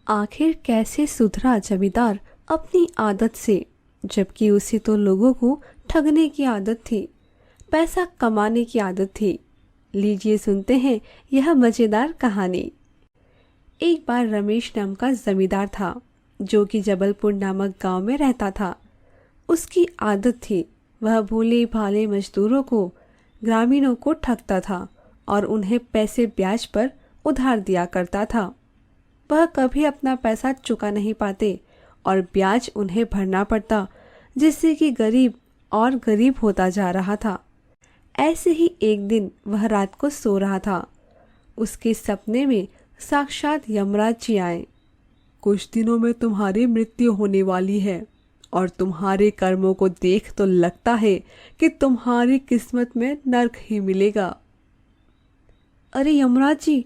आखिर कैसे सुधरा जमींदार अपनी आदत से, जबकि उसे तो लोगों को ठगने की आदत थी, पैसा कमाने की आदत थी। लीजिए सुनते हैं यह मजेदार कहानी। एक बार रमेश नाम का जमींदार था जो कि जबलपुर नामक गांव में रहता था। उसकी आदत थी वह भोले भाले मजदूरों को, ग्रामीणों को ठगता था और उन्हें पैसे ब्याज पर उधार दिया करता था। वह कभी अपना पैसा चुका नहीं पाते और ब्याज उन्हें भरना पड़ता, जिससे कि गरीब और गरीब होता जा रहा था। ऐसे ही एक दिन वह रात को सो रहा था। उसके सपने में साक्षात यमराज जी आए। कुछ दिनों में तुम्हारी मृत्यु होने वाली है और तुम्हारे कर्मों को देख तो लगता है कि तुम्हारी किस्मत में नर्क ही मिलेगा। अरे यमराज जी,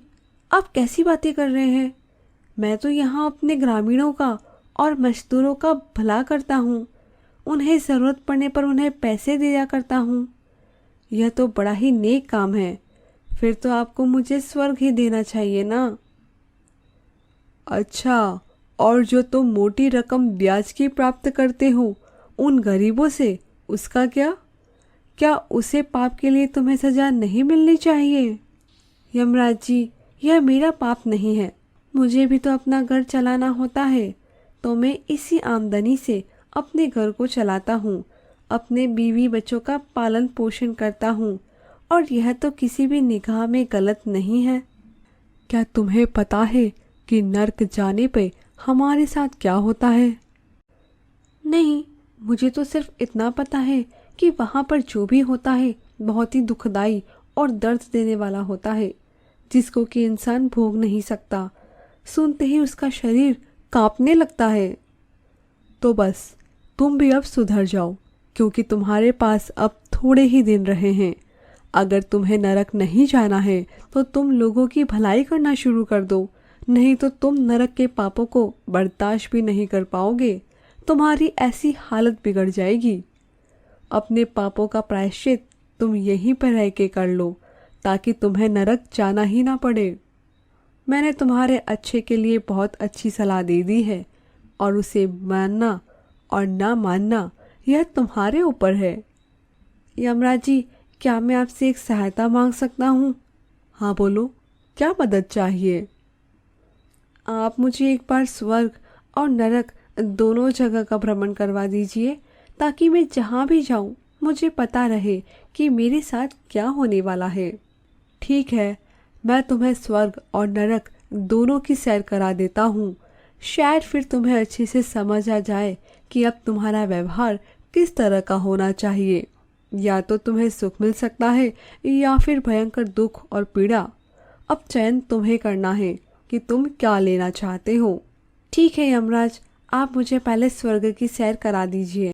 आप कैसी बातें कर रहे हैं? मैं तो यहाँ अपने ग्रामीणों का और मजदूरों का भला करता हूँ। उन्हें ज़रूरत पड़ने पर उन्हें पैसे दिया करता हूँ। यह तो बड़ा ही नेक काम है। फिर तो आपको मुझे स्वर्ग ही देना चाहिए ना। अच्छा, और जो तुम मोटी रकम ब्याज की प्राप्त करते हो उन गरीबों से, उसका क्या? क्या उसे पाप के लिए तुम्हें सजा नहीं मिलनी चाहिए? यमराज जी, यह मेरा पाप नहीं है। मुझे भी तो अपना घर चलाना होता है, तो मैं इसी आमदनी से अपने घर को चलाता हूँ, अपने बीवी बच्चों का पालन पोषण करता हूँ, और यह तो किसी भी निगाह में गलत नहीं है। क्या तुम्हें पता है कि नर्क जाने पे हमारे साथ क्या होता है? नहीं, मुझे तो सिर्फ इतना पता है कि वहाँ पर जो भी होता है बहुत ही दुखदाई और दर्द देने वाला होता है, जिसको कि इंसान भोग नहीं सकता। सुनते ही उसका शरीर कांपने लगता है। तो बस तुम भी अब सुधर जाओ, क्योंकि तुम्हारे पास अब थोड़े ही दिन रहे हैं। अगर तुम्हें नरक नहीं जाना है तो तुम लोगों की भलाई करना शुरू कर दो, नहीं तो तुम नरक के पापों को बर्दाश्त भी नहीं कर पाओगे। तुम्हारी ऐसी हालत बिगड़ जाएगी। अपने पापों का प्रायश्चित तुम यहीं पर रह के कर लो, ताकि तुम्हें नरक जाना ही ना पड़े। मैंने तुम्हारे अच्छे के लिए बहुत अच्छी सलाह दे दी है, और उसे मानना और ना मानना यह तुम्हारे ऊपर है। यमराज जी, क्या मैं आपसे एक सहायता मांग सकता हूँ? हाँ बोलो, क्या मदद चाहिए? आप मुझे एक बार स्वर्ग और नरक दोनों जगह का भ्रमण करवा दीजिए, ताकि मैं जहाँ भी जाऊँ मुझे पता रहे कि मेरे साथ क्या होने वाला है। ठीक है, मैं तुम्हें स्वर्ग और नरक दोनों की सैर करा देता हूँ। शायद फिर तुम्हें अच्छे से समझ आ जाए कि अब तुम्हारा व्यवहार किस तरह का होना चाहिए। या तो तुम्हें सुख मिल सकता है या फिर भयंकर दुख और पीड़ा। अब चयन तुम्हें करना है कि तुम क्या लेना चाहते हो। ठीक है यमराज, आप मुझे पहले स्वर्ग की सैर करा दीजिए।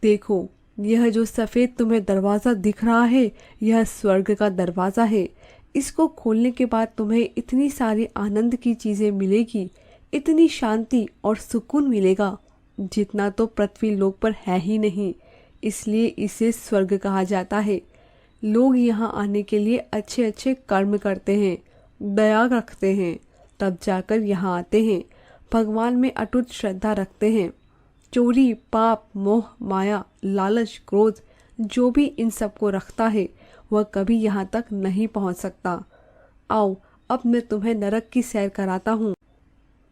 देखो, यह जो सफ़ेद तुम्हें दरवाज़ा दिख रहा है, यह स्वर्ग का दरवाज़ा है। इसको खोलने के बाद तुम्हें इतनी सारी आनंद की चीज़ें मिलेगी, इतनी शांति और सुकून मिलेगा, जितना तो पृथ्वी लोक पर है ही नहीं। इसलिए इसे स्वर्ग कहा जाता है। लोग यहाँ आने के लिए अच्छे अच्छे कर्म करते हैं, दया रखते हैं, तब जाकर यहाँ आते हैं। भगवान में अटूट श्रद्धा रखते हैं। चोरी, पाप, मोह, माया, लालच, क्रोध, जो भी इन सबको रखता है वह कभी यहाँ तक नहीं पहुँच सकता। आओ, अब मैं तुम्हें नरक की सैर कराता हूँ।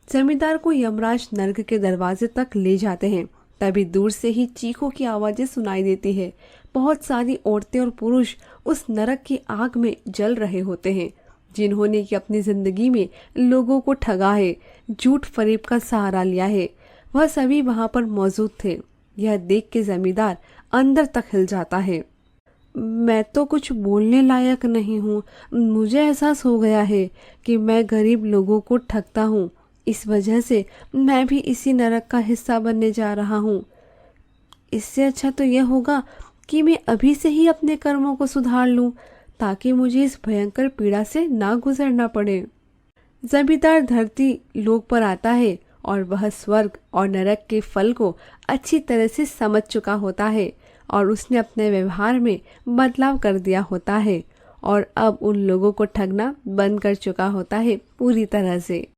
जमींदार को यमराज नरक के दरवाजे तक ले जाते हैं। तभी दूर से ही चीखों की आवाजें सुनाई देती है। बहुत सारी औरतें और पुरुष उस नरक की आग में जल रहे होते हैं, जिन्होंने कि अपनी जिंदगी में लोगों को ठगा है, झूठ फरेब का सहारा लिया है। वह सभी वहां पर मौजूद थे। यह देख के जमींदार अंदर तक हिल जाता है। मैं तो कुछ बोलने लायक नहीं हूँ। मुझे एहसास हो गया है कि मैं गरीब लोगों को ठगता हूँ। इस वजह से मैं भी इसी नरक का हिस्सा बनने जा रहा हूँ। इससे अच्छा तो यह होगा कि मैं अभी से ही अपने कर्मों को सुधार लूँ, ताकि मुझे इस भयंकर पीड़ा से ना गुजरना पड़े। जमींदार धरती लोक पर आता है और वह स्वर्ग और नरक के फल को अच्छी तरह से समझ चुका होता है, और उसने अपने व्यवहार में बदलाव कर दिया होता है, और अब उन लोगों को ठगना बंद कर चुका होता है पूरी तरह से।